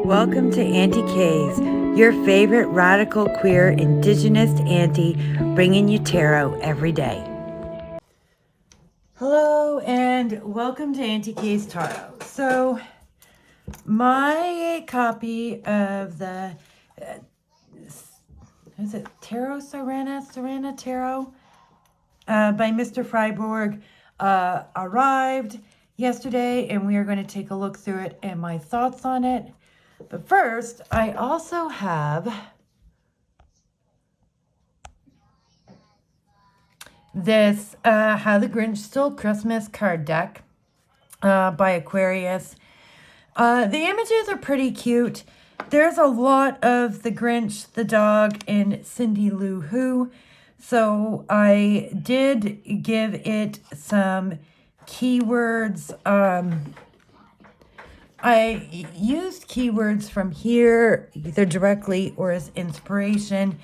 Welcome to Auntie K's, your favorite radical queer indigenous auntie, bringing you tarot every day. Hello and welcome to Auntie K's Tarot. So, my copy of the is it Tarot Sirena Tarot by Mr. Friborg arrived yesterday, and we are going to take a look through it and my thoughts on it. But first, I also have this How the Grinch Stole Christmas card deck by Aquarius. The images are pretty cute. There's a lot of the Grinch, the dog, and Cindy Lou Who. So I did give it some keywords. I used keywords from here, either directly or as inspiration,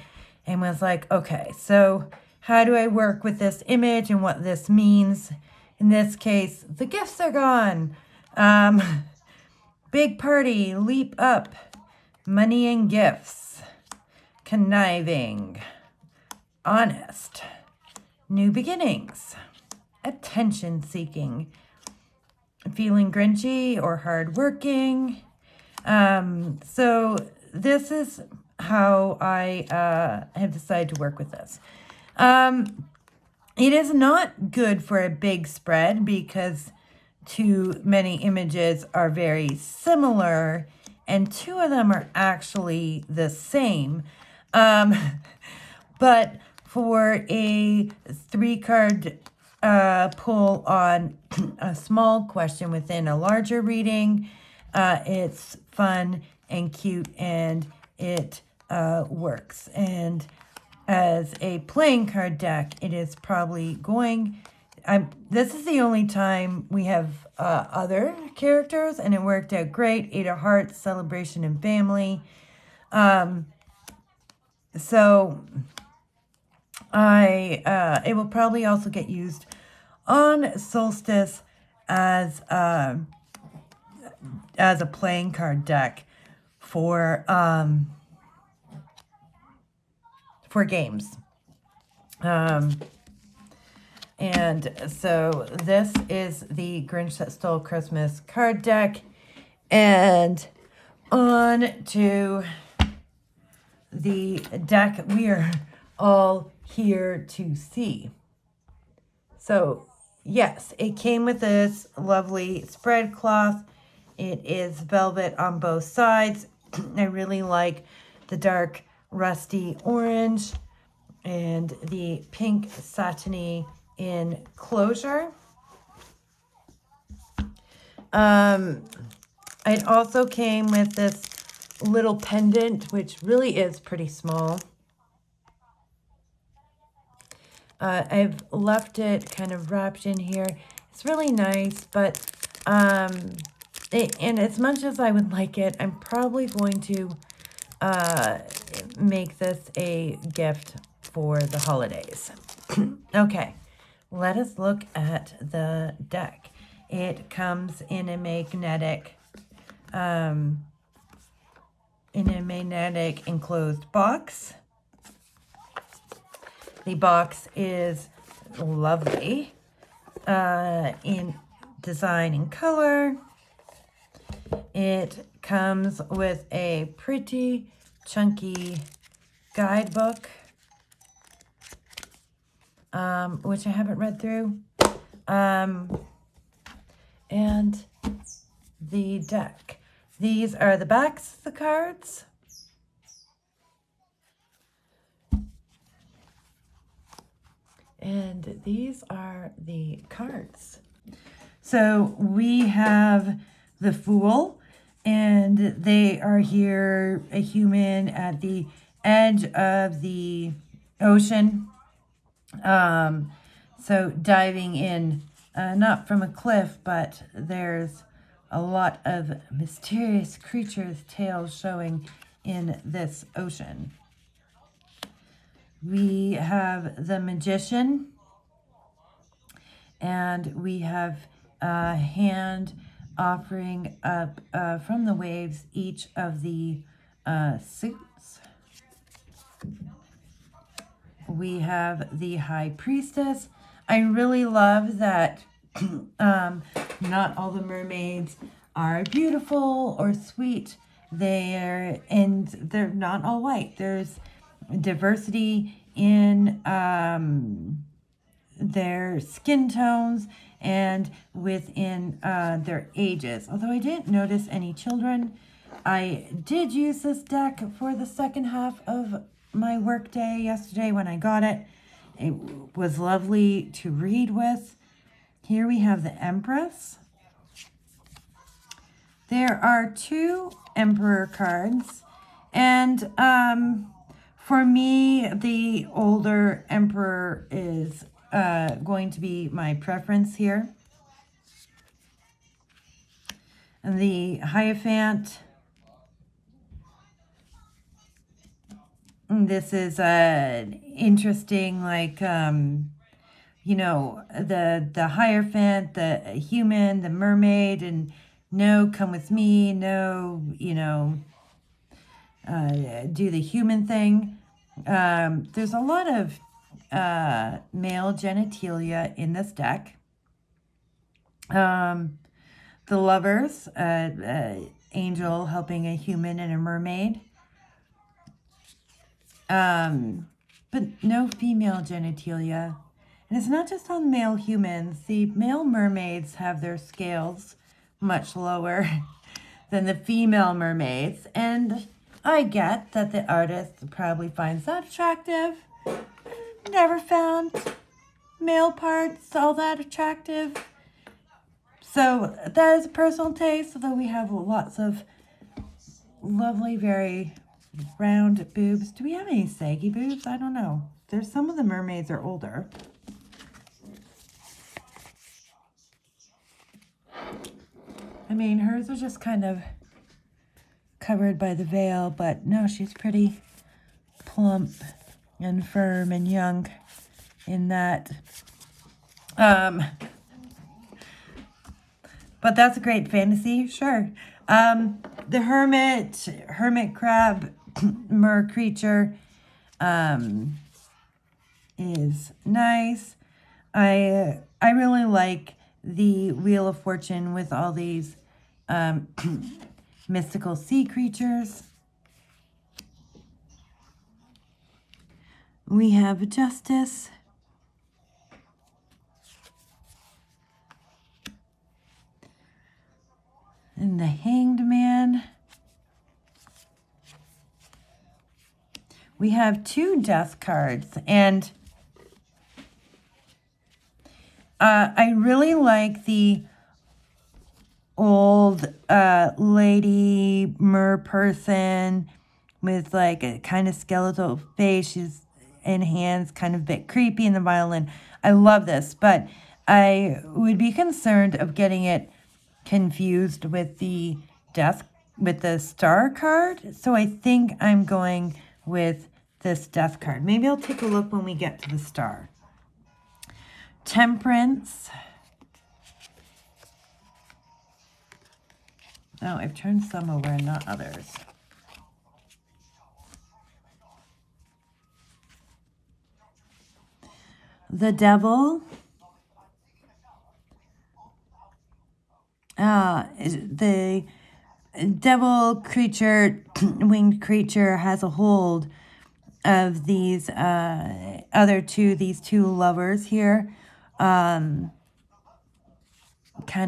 and was like, okay, so how do I work with this image and what this means? In this case, the gifts are gone. Big party, leap up, money and gifts, conniving, honest, new beginnings, attention seeking, feeling grinchy or hardworking. So this is how I have decided to work with this. It is not good for a big spread because too many images are very similar and two of them are actually the same. But for a 3-card pull on a small question within a larger reading, it's fun and cute and it works. And as a playing card deck, it is probably going... this is the only time we have other characters, and it worked out great. 8 of Hearts, celebration and family. So it will probably also get used on Solstice as a playing card deck for games. And so this is the Grinch That Stole Christmas card deck. And on to the deck we are all here to see. So, yes, it came with this lovely spread cloth. It is velvet on both sides. I really like the dark rusty orange and the pink satiny enclosure. It also came with this little pendant, which really is pretty small. I've left it kind of wrapped in here. It's really nice, but and as much as I would like it, I'm probably going to make this a gift for the holidays. Okay, let us look at the deck. It comes in a magnetic enclosed box. The box is lovely in design and color. It comes with a pretty chunky guidebook, which I haven't read through, and the deck. These are the backs of the cards. And these are the cards. So we have the Fool, and they are here, a human at the edge of the ocean. So diving in, not from a cliff, but there's a lot of mysterious creatures' tails showing in this ocean. We have the Magician, and we have a hand offering up from the waves each of the suits. We have the High Priestess. I really love that not all the mermaids are beautiful or sweet. They're not all white. There's diversity in their skin tones and within their ages. Although I didn't notice any children, I did use this deck for the second half of my work day yesterday when I got it. It was lovely to read with. Here we have the Empress. There are 2 Emperor cards, and for me, the older Emperor is going to be my preference here. And the Hierophant. This is interesting, like, you know, the Hierophant, the human, the mermaid, and no, come with me, no, you know, do the human thing. There's a lot of male genitalia in this deck. The Lovers, angel helping a human and a mermaid. But no female genitalia. And it's not just on male humans. The male mermaids have their scales much lower than the female mermaids. And I get that the artist probably finds that attractive. Never found male parts all that attractive. So that is a personal taste, although we have lots of lovely, very round boobs. Do we have any saggy boobs? I don't know. There's some of the mermaids are older. I mean, hers are just kind of covered by the veil, but no, she's pretty plump and firm and young in that. But that's a great fantasy, sure. The hermit crab mer creature is nice. I really like the Wheel of Fortune with all these mystical sea creatures. We have Justice. And the Hanged Man. We have 2 death cards, and I really like the old lady mer person with like a kind of skeletal face. She's in hands, kind of a bit creepy in the violin. I love this, but I would be concerned of getting it confused with the star card. So I think I'm going with this death card. Maybe I'll take a look when we get to the star. Temperance. Oh, I've turned some over and not others. The Devil. The devil creature, winged creature, has a hold of these these 2 lovers here. Kind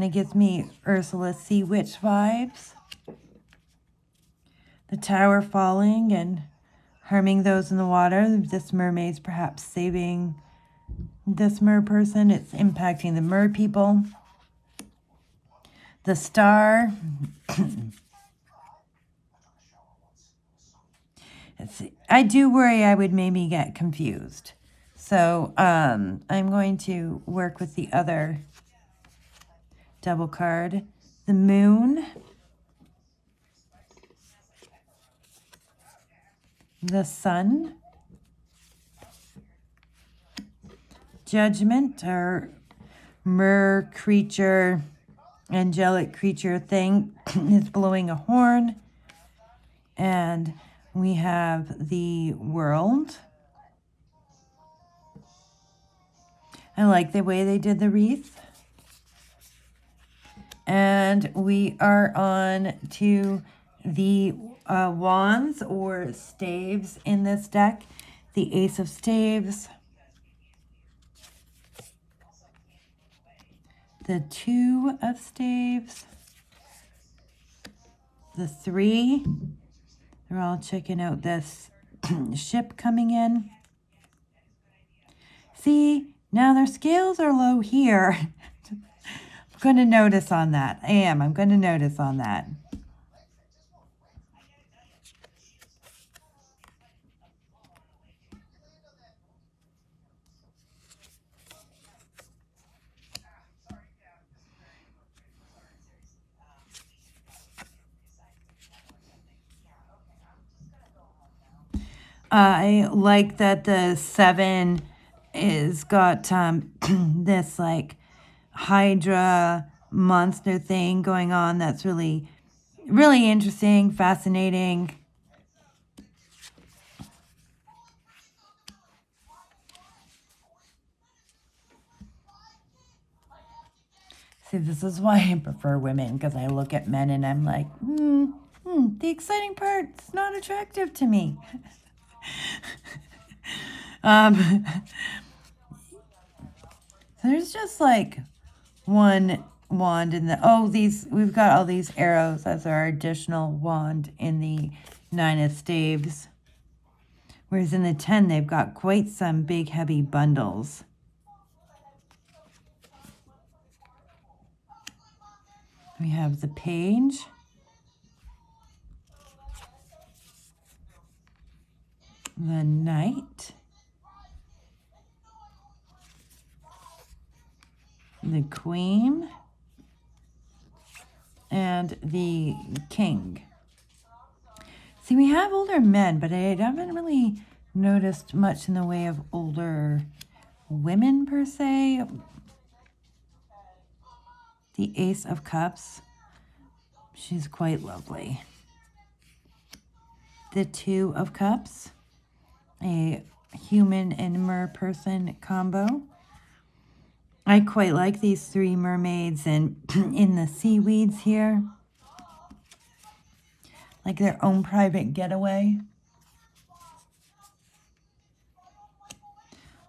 of gives me Ursula Sea Witch vibes. The tower falling and harming those in the water. This mermaid's perhaps saving this mer person. It's impacting the mer people. The star. I do worry I would maybe get confused. So I'm going to work with the other double card. The Moon. The Sun. Judgment, our mer creature angelic creature thing is blowing a horn. And we have the world. I like the way they did the wreath. And we are on to the wands or staves in this deck. The Ace of Staves. The Two of Staves. The Three. They're all checking out this ship coming in. See, now their scales are low here. I'm going to notice on that. I'm going to notice on that. I like that the 7 is got this like Hydra monster thing going on. That's really, really interesting, fascinating. See, this is why I prefer women, because I look at men and I'm like, the exciting part's not attractive to me. There's just like one wand in the, we've got all these arrows as our additional wand in the 9 of Staves. Whereas in the 10, they've got quite some big, heavy bundles. We have the Page. The Knight. The Queen. And the King. See, we have older men, but I haven't really noticed much in the way of older women per se. The Ace of Cups. She's quite lovely. The Two of Cups. A human and mer person combo. I quite like these 3 mermaids and in the seaweeds here. Like their own private getaway.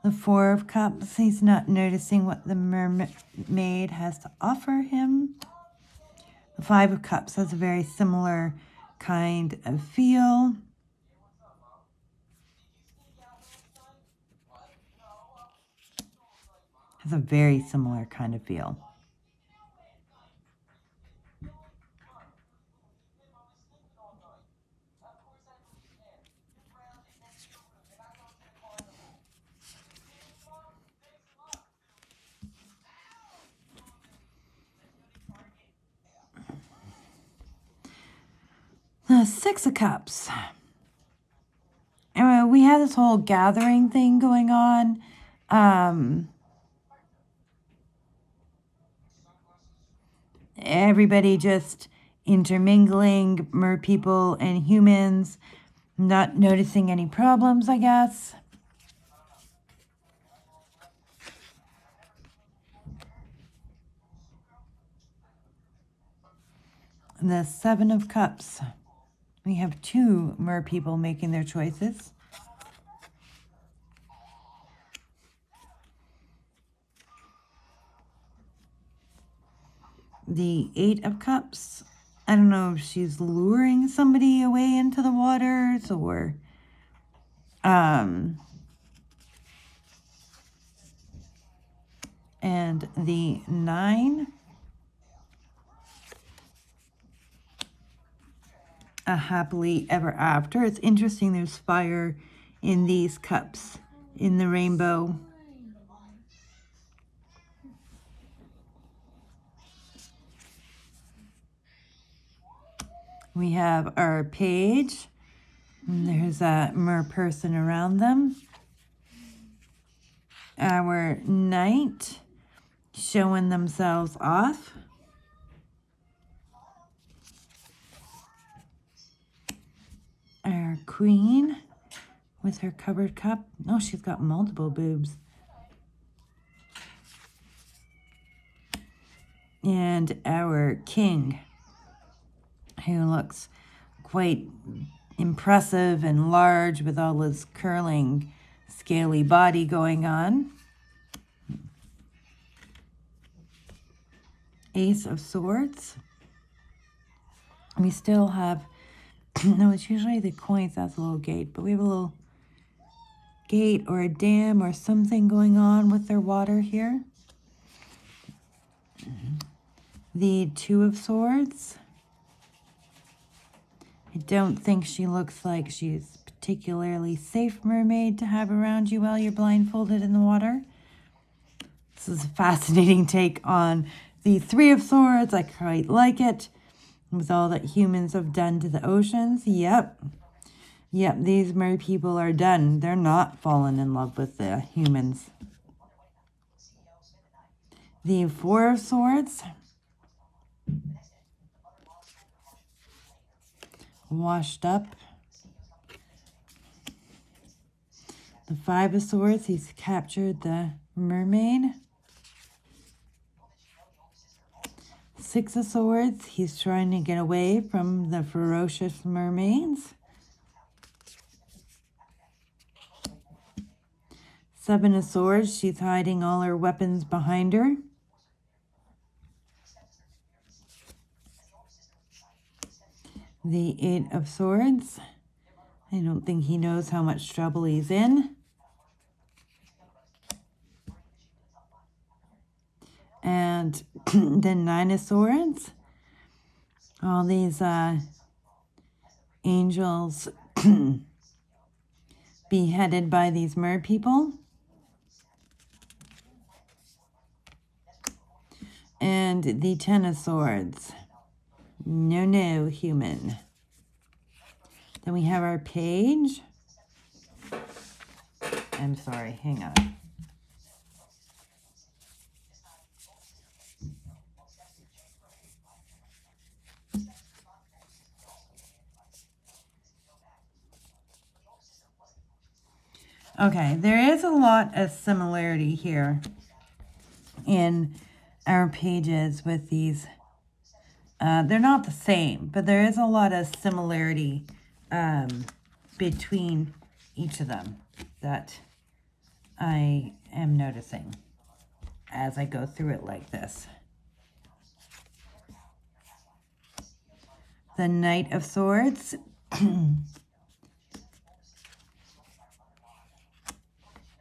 The 4 of Cups, he's not noticing what the mermaid has to offer him. The 5 of Cups has a very similar kind of feel. Has a very similar kind of feel. The 6 of Cups. Anyway, we have this whole gathering thing going on. Everybody just intermingling, mer people and humans, not noticing any problems, I guess. The 7 of Cups. We have 2 mer people making their choices. The 8 of Cups. I don't know if she's luring somebody away into the waters or and the 9. A happily ever after. It's interesting there's fire in these cups in the rainbow. We have our Page. And there's a mer person around them. Our Knight showing themselves off. queen with her covered cup. Oh, she's got multiple boobs. And our king, who looks quite impressive and large with all his curling, scaly body going on. Ace of Swords. We still have, no, it's usually the coins, that's a little gate, but we have a little gate or a dam or something going on with their water here. The Two of Swords. I don't think she looks like she's particularly safe mermaid to have around you while you're blindfolded in the water. This is a fascinating take on the Three of Swords. I quite like it. With all that humans have done to the oceans. Yep, these mer people are done. They're not falling in love with the humans. The Four of Swords. Washed up. The Five of Swords, he's captured the mermaid. Six of Swords, he's trying to get away from the ferocious mermaids. Seven of Swords, she's hiding all her weapons behind her. The Eight of Swords, I don't think he knows how much trouble he's in. And the Nine of Swords, all these angels beheaded by these mer people. And the Ten of Swords, no, human. Then we have our page. I'm sorry, hang on. Okay, there is a lot of similarity here in our pages with these. They're not the same, but there is a lot of similarity between each of them that I am noticing as I go through it like this. The Knight of Swords.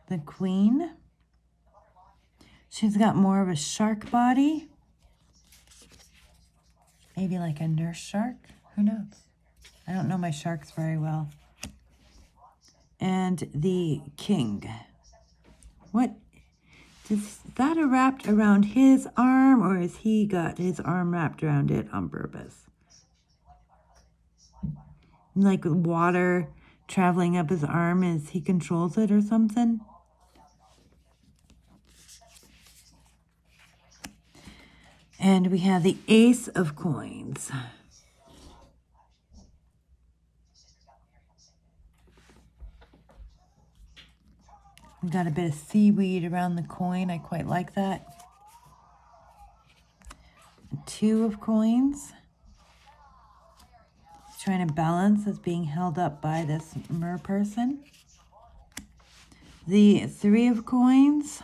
The Queen. She's got more of a shark body. Maybe like a nurse shark. Who knows? I don't know my sharks very well. And the King. What? Is that wrapped around his arm, or has he got his arm wrapped around it on purpose? Like water traveling up his arm as he controls it or something? And we have the Ace of Coins. We got a bit of seaweed around the coin. I quite like that. Two of Coins. He's trying to balance as being held up by this mer person. The Three of Coins.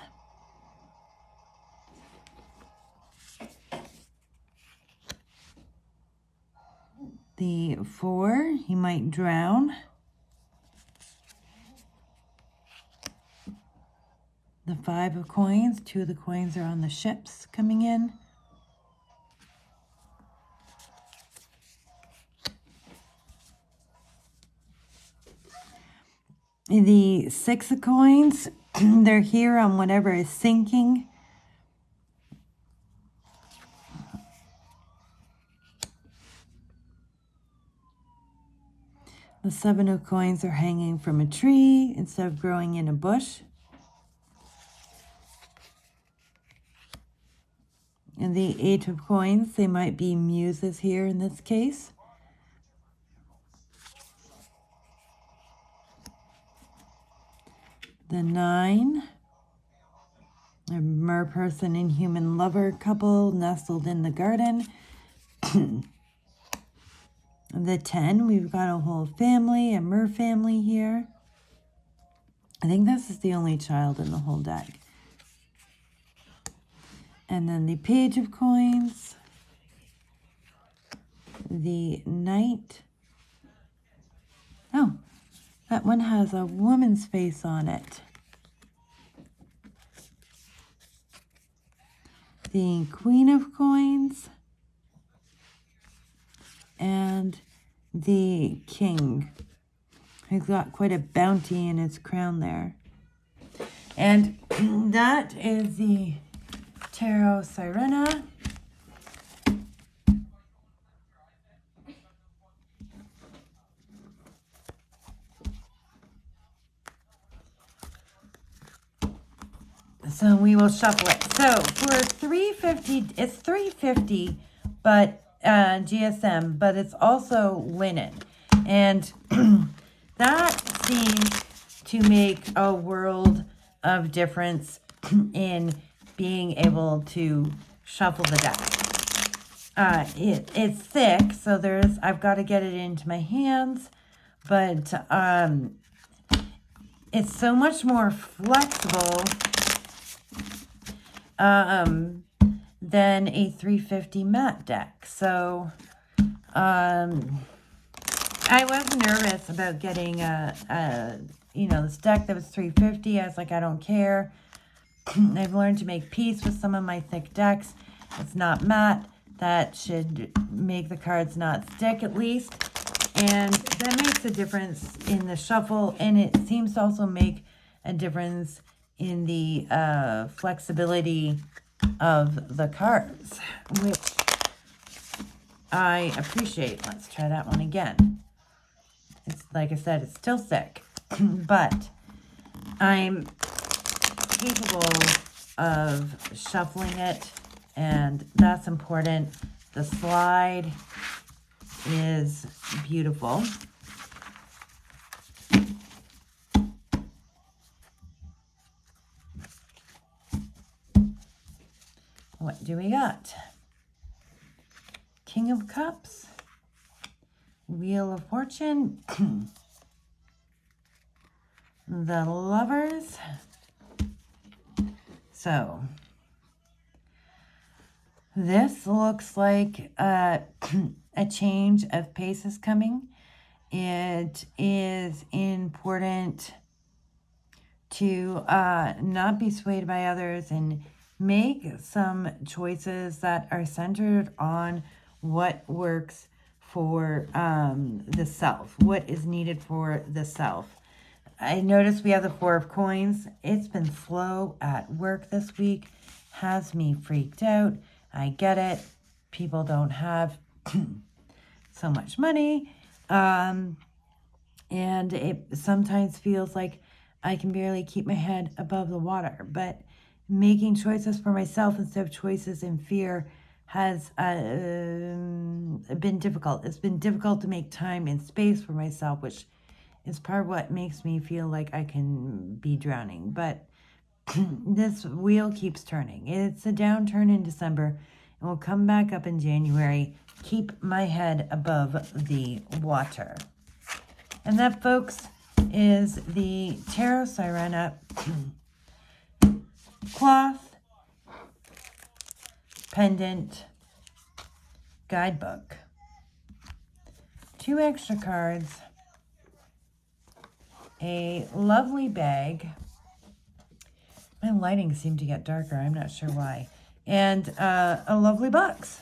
The Four, he might drown. The Five of Coins, two of the coins are on the ships coming in. The Six of Coins, they're here on whatever is sinking. The Seven of Coins are hanging from a tree instead of growing in a bush. And the Eight of Coins, they might be muses here in this case. The 9. A merperson and human lover couple nestled in the garden. The 10, we've got a whole family, a mer family here. I think this is the only child in the whole deck. And then the page of coins. The knight. Oh, that one has a woman's face on it. The queen of coins. And the king. He's got quite a bounty in his crown there. And that is the Tarot Sirena. So we will shuffle it. So for $3.50, it's $3.50, but GSM, but it's also linen. And that seems to make a world of difference in being able to shuffle the deck. It's thick, so I've got to get it into my hands, but it's so much more flexible than a $3.50 matte deck. So I was nervous about getting this deck that was $3.50. I was like, I don't care. I've learned to make peace with some of my thick decks. It's not matte. That should make the cards not stick at least. And that makes a difference in the shuffle. And it seems to also make a difference in the flexibility of the cards, which I appreciate. Let's try that one again. It's like I said, it's still thick, but I'm capable of shuffling it, and that's important. The slide is beautiful. What do we got? King of Cups, Wheel of Fortune, the Lovers. So this looks like a change of pace is coming. It is important to not be swayed by others and make some choices that are centered on what works for the self, what is needed for the self. I noticed we have the 4 of coins. It's been slow at work this week, has me freaked out. I get it. People don't have so much money. And it sometimes feels like I can barely keep my head above the water. But making choices for myself instead of choices in fear has been difficult. It's been difficult to make time and space for myself, which is part of what makes me feel like I can be drowning. But this wheel keeps turning. It's a downturn in December, and we'll come back up in January. Keep my head above the water. And that, folks, is the Tarot Sirena cloth pendant guidebook. 2 extra cards, a lovely bag. My lighting seemed to get darker. I'm not sure why. And a lovely box.